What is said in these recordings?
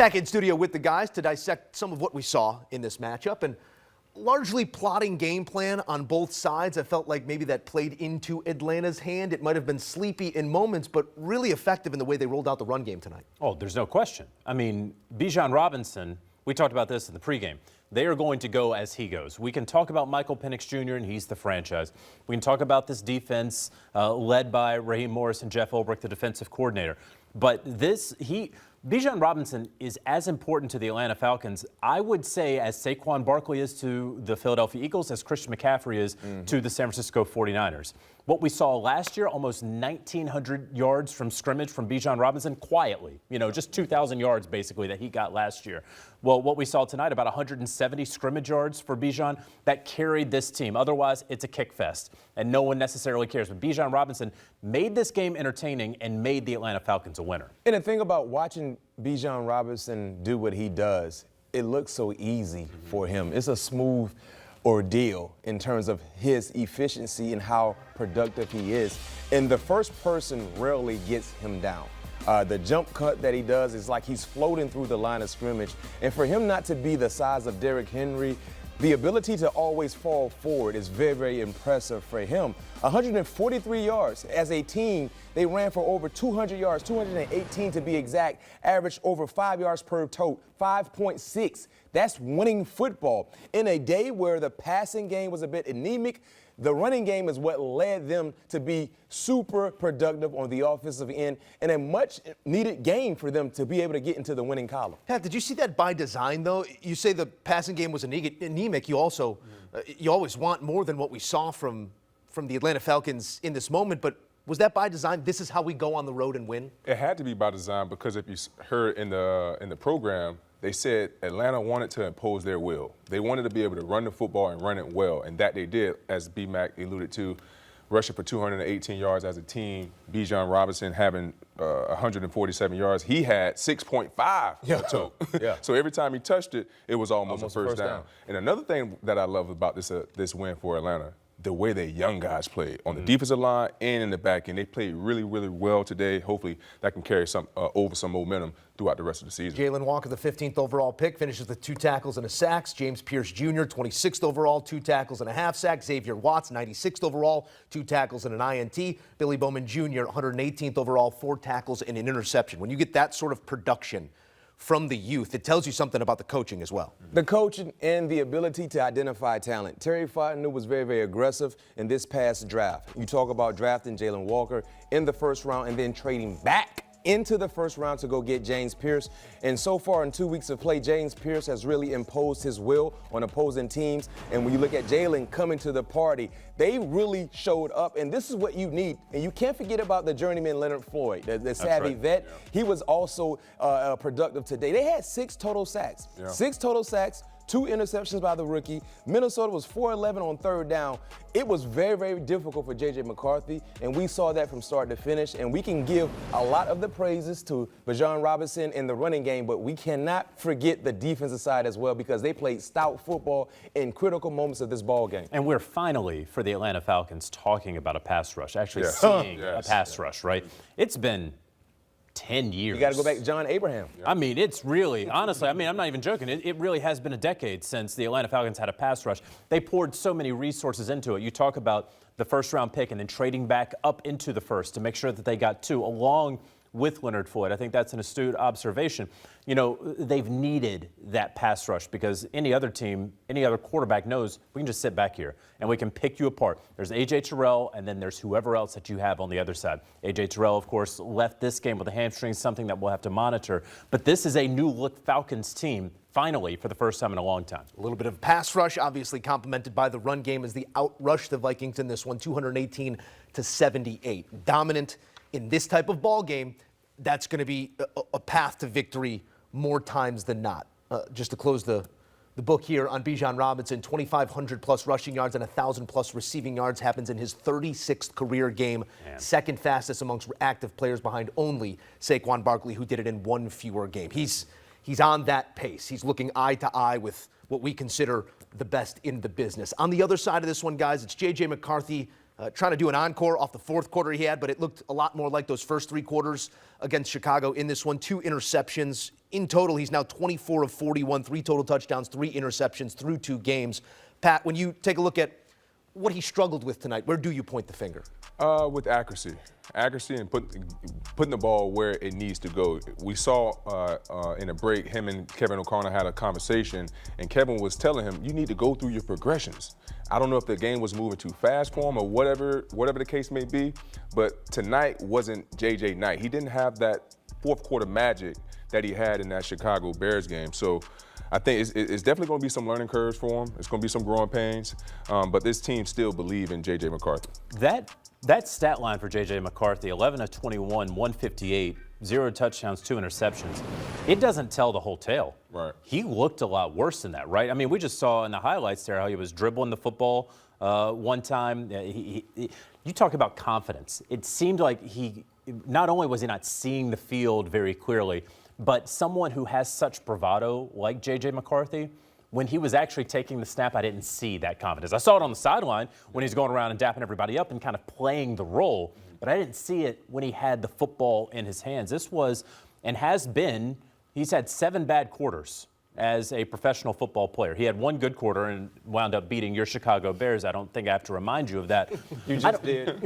Back in studio with the guys to dissect some of what we saw in this matchup, and largely plotting game plan on both sides. I felt like maybe that played into Atlanta's hand. It might have been sleepy in moments, but really effective in the way they rolled out the run game tonight. Oh, there's no question. I mean, Bijan Robinson, we talked about this in the pregame. They are going to go as he goes. We can talk about Michael Penix Jr., and he's the franchise. We can talk about this defense led by Raheem Morris and Jeff Ulbrich, the defensive coordinator. But Bijan Robinson is as important to the Atlanta Falcons, I would say, as Saquon Barkley is to the Philadelphia Eagles, as Christian McCaffrey is to the San Francisco 49ers. What we saw last year, almost 1,900 yards from scrimmage from Bijan Robinson quietly, just 2,000 yards basically that he got last year. Well, what we saw tonight, about 170 scrimmage yards for Bijan, that carried this team. Otherwise, it's a kick fest, and no one necessarily cares. But Bijan Robinson made this game entertaining and made the Atlanta Falcons a winner. And the thing about watching Bijan Robinson do what he does, it looks so easy for him. It's a smooth ordeal in terms of his efficiency and how productive he is. And the first person rarely gets him down. The jump cut that he does is like he's floating through the line of scrimmage. And for him not to be the size of Derrick Henry, the ability to always fall forward is very, very impressive for him. 143 yards. As a team, they ran for over 200 yards, 218 to be exact, averaged over 5 yards per tote, 5.6. That's winning football. In a day where the passing game was a bit anemic, the running game is what led them to be super productive on the offensive end and a much-needed game for them to be able to get into the winning column. Pat, did you see that by design, though? You say the passing game was anemic. You also, you always want more than what we saw from the Atlanta Falcons in this moment, but was that by design? This is how we go on the road and win? It had to be by design because if you heard in the program, they said Atlanta wanted to impose their will. They wanted to be able to run the football and run it well, and that they did, as B-Mac alluded to, rushing for 218 yards as a team. Bijan Robinson having 147 yards. He had 6.5 total. So every time he touched it, it was almost a first down. And another thing that I love about this win for Atlanta, the way their young guys played on the defensive line and in the back end. They played really, really well today. Hopefully that can carry over some momentum throughout the rest of the season. Jalen Walker, the 15th overall pick, finishes with 2 tackles and a sack. James Pierce Jr., 26th overall, 2 tackles and a half sack. Xavier Watts, 96th overall, 2 tackles and an INT. Billy Bowman Jr., 118th overall, 4 tackles and an interception. When you get that sort of production from the youth, it tells you something about the coaching as well. The coaching and the ability to identify talent. Terry Fontenot was very, very aggressive in this past draft. You talk about drafting Jalen Walker in the first round and then trading back into the first round to go get James Pierce. And so far in 2 weeks of play, James Pierce has really imposed his will on opposing teams. And when you look at Jalen coming to the party, they really showed up. And this is what you need. And you can't forget about the journeyman Leonard Floyd, the savvy vet. Yeah. He was also productive today. They had 6 total sacks. 6 total sacks. 2 interceptions by the rookie. Minnesota was 4-11 on third down. It was very, very difficult for J.J. McCarthy, and we saw that from start to finish. And we can give a lot of the praises to Bijan Robinson in the running game, but we cannot forget the defensive side as well because they played stout football in critical moments of this ball game. And we're finally, for the Atlanta Falcons, talking about a pass rush, actually seeing a pass rush, right? It's been 10 years. You got to go back to John Abraham. I mean, it's really, honestly, I mean, I'm not even joking. It really has been a decade since the Atlanta Falcons had a pass rush. They poured so many resources into it. You talk about the first-round pick and then trading back up into the first to make sure that they got 2 along with Leonard Floyd. I think that's an astute observation. They've needed that pass rush because any other team, any other quarterback knows we can just sit back here and we can pick you apart. There's A.J. Terrell, and then there's whoever else that you have on the other side. A.J. Terrell, of course, left this game with a hamstring, something that we'll have to monitor. But this is a new-look Falcons team, finally, for the first time in a long time. A little bit of pass rush, obviously complemented by the run game as they outrush the Vikings in this one, 218-78. Dominant in this type of ball game. That's going to be a path to victory more times than not. Just to close the book here on Bijan Robinson, 2,500-plus rushing yards and 1,000-plus receiving yards happens in his 36th career game, second fastest amongst active players behind only Saquon Barkley, who did it in 1 fewer game. He's on that pace. He's looking eye to eye with what we consider the best in the business. On the other side of this one, guys, it's J.J. McCarthy trying to do an encore off the fourth quarter he had, but it looked a lot more like those first three quarters against Chicago in this one. 2 interceptions. In total, he's now 24 of 41, 3 total touchdowns, 3 interceptions through 2 games. Pat, when you take a look at what he struggled with tonight, where do you point the finger? With accuracy. Accuracy and putting the ball where it needs to go. We saw in a break, him and Kevin O'Connor had a conversation, and Kevin was telling him, you need to go through your progressions. I don't know if the game was moving too fast for him or whatever the case may be, but tonight wasn't JJ night. He didn't have that fourth quarter magic that he had in that Chicago Bears game. So I think it's definitely going to be some learning curves for him. It's going to be some growing pains, but this team still believe in J.J. McCarthy. That stat line for J.J. McCarthy, 11 of 21, 158, 0 touchdowns, 2 interceptions, it doesn't tell the whole tale. Right. He looked a lot worse than that, right? I mean, we just saw in the highlights there how he was dribbling the football one time. You talk about confidence. It seemed like he not only was he not seeing the field very clearly, but someone who has such bravado like J.J. McCarthy, when he was actually taking the snap, I didn't see that confidence. I saw it on the sideline when he's going around and dapping everybody up and kind of playing the role, but I didn't see it when he had the football in his hands. This was and has been, he's had 7 bad quarters as a professional football player. He had 1 good quarter and wound up beating your Chicago Bears. I don't think I have to remind you of that. You just did.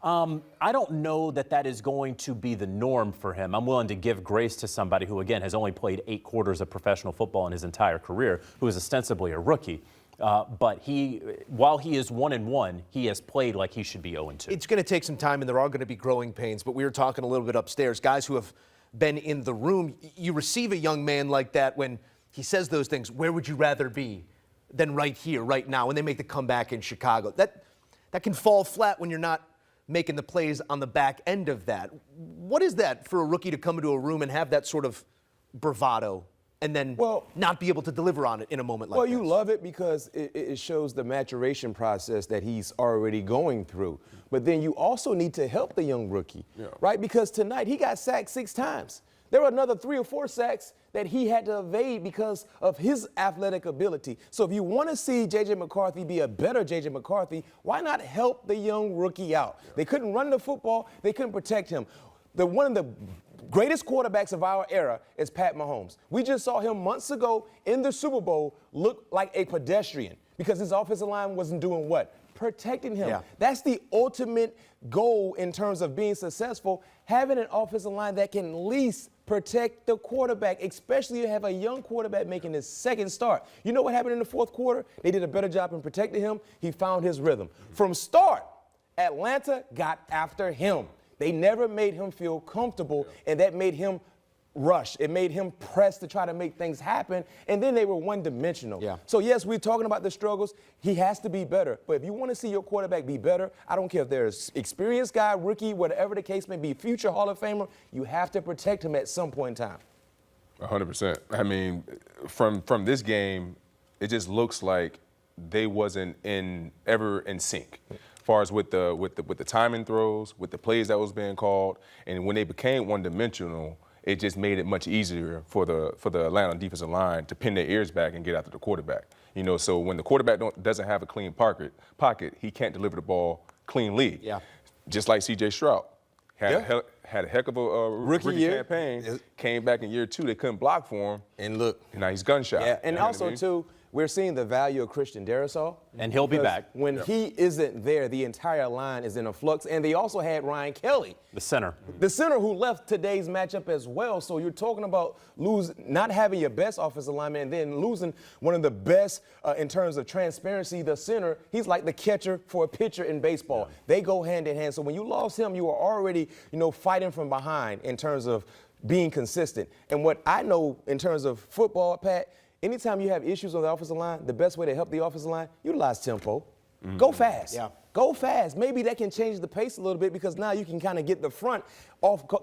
I don't know that is going to be the norm for him. I'm willing to give grace to somebody who, again, has only played 8 quarters of professional football in his entire career, who is ostensibly a rookie. But while he is 1-1, he has played like he should be 0-2. It's going to take some time, and there are going to be growing pains. But we were talking a little bit upstairs. Guys who have been in the room, you receive a young man like that when he says those things, where would you rather be than right here, right now, when they make the comeback in Chicago? That can fall flat when you're not making the plays on the back end of that. What is that for a rookie to come into a room and have that sort of bravado and then not be able to deliver on it in a moment like this? Well, you love it because it shows the maturation process that he's already going through. But then you also need to help the young rookie, right? Because tonight he got sacked 6 times. There were another 3 or 4 sacks that he had to evade because of his athletic ability. So if you want to see J.J. McCarthy be a better J.J. McCarthy, why not help the young rookie out? They couldn't run the football. They couldn't protect him. One of the greatest quarterbacks of our era is Pat Mahomes. We just saw him months ago in the Super Bowl look like a pedestrian because his offensive line wasn't doing what? Protecting him. Yeah. That's the ultimate goal in terms of being successful, having an offensive line that can at least protect the quarterback, especially you have a young quarterback making his 2nd start. You know what happened in the fourth quarter? They did a better job in protecting him. He found his rhythm. From start, Atlanta got after him. They never made him feel comfortable, and that made him rush. It made him press to try to make things happen, and then they were one-dimensional. Yeah. So, yes, we're talking about the struggles. He has to be better. But if you want to see your quarterback be better, I don't care if there's experienced guy, rookie, whatever the case may be, future Hall of Famer, you have to protect him at some point in time. 100%. I mean, from this game, it just looks like they wasn't ever in sync. As far as with the timing throws, with the plays that was being called, and when they became one-dimensional, it just made it much easier for the Atlanta defensive line to pin their ears back and get after the quarterback. You know, so when the quarterback doesn't have a clean pocket, he can't deliver the ball cleanly. Yeah. Just like C.J. Stroud. Had a heck of a rookie campaign. Came back in year 2. They couldn't block for him. And look. And now he's gunshot. Yeah, and you know also, what I mean? too, we're seeing the value of Christian Darrisaw. And he'll be back. When he isn't there, the entire line is in a flux. And they also had Ryan Kelly. The center. The center who left today's matchup as well. So you're talking about not having your best offensive lineman and then losing one of the best in terms of transparency, the center. He's like the catcher for a pitcher in baseball. Yeah. They go hand in hand. So when you lost him, you were already, fighting from behind in terms of being consistent. And what I know in terms of football, Pat, anytime you have issues on the offensive line, the best way to help the offensive line, utilize tempo. Mm-hmm. Go fast. Yeah. Go fast. Maybe that can change the pace a little bit because now you can kind of get the front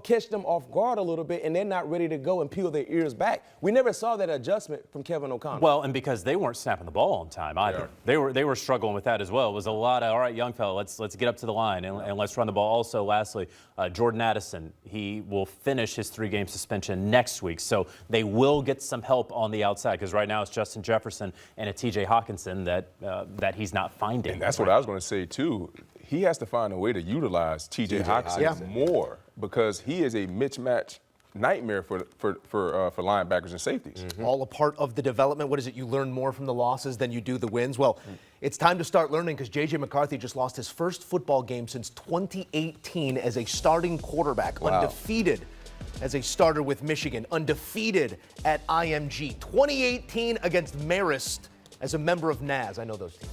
catch them off guard a little bit, and they're not ready to go and peel their ears back. We never saw that adjustment from Kevin O'Connor. Well, and because they weren't snapping the ball on time either. Yeah. They were struggling with that as well. It was a lot of, all right, young fella, let's get up to the line and let's run the ball. Also, lastly, Jordan Addison, he will finish his 3-game suspension next week. So they will get some help on the outside because right now it's Justin Jefferson and a TJ Hawkinson that he's not finding. And that's what I was going to say, too. too, he has to find a way to utilize T.J. Hockenson more because he is a mismatch nightmare for linebackers and safeties. All a part of the development. What is it? You learn more from the losses than you do the wins. Well, it's time to start learning because J.J. McCarthy just lost his first football game since 2018 as a starting quarterback, undefeated as a starter with Michigan, undefeated at IMG. 2018 against Marist as a member of NAS. I know those teams.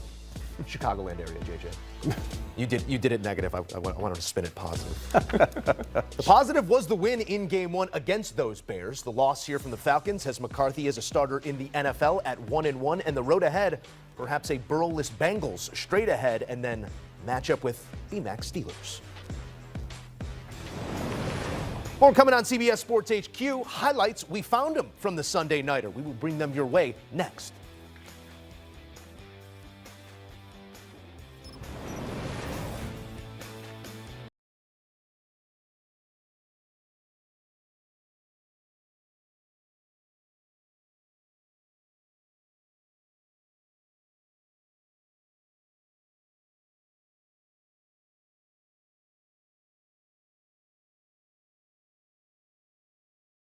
Chicagoland area, JJ. You did it negative. I wanted to spin it positive. The positive was the win in Game 1 against those Bears. The loss here from the Falcons has McCarthy as a starter in the NFL at 1-1, and the road ahead, perhaps a Burrow-less Bengals straight ahead, and then match up with BMAC Steelers. More coming on CBS Sports HQ. Highlights, we found them from the Sunday Nighter. We will bring them your way next.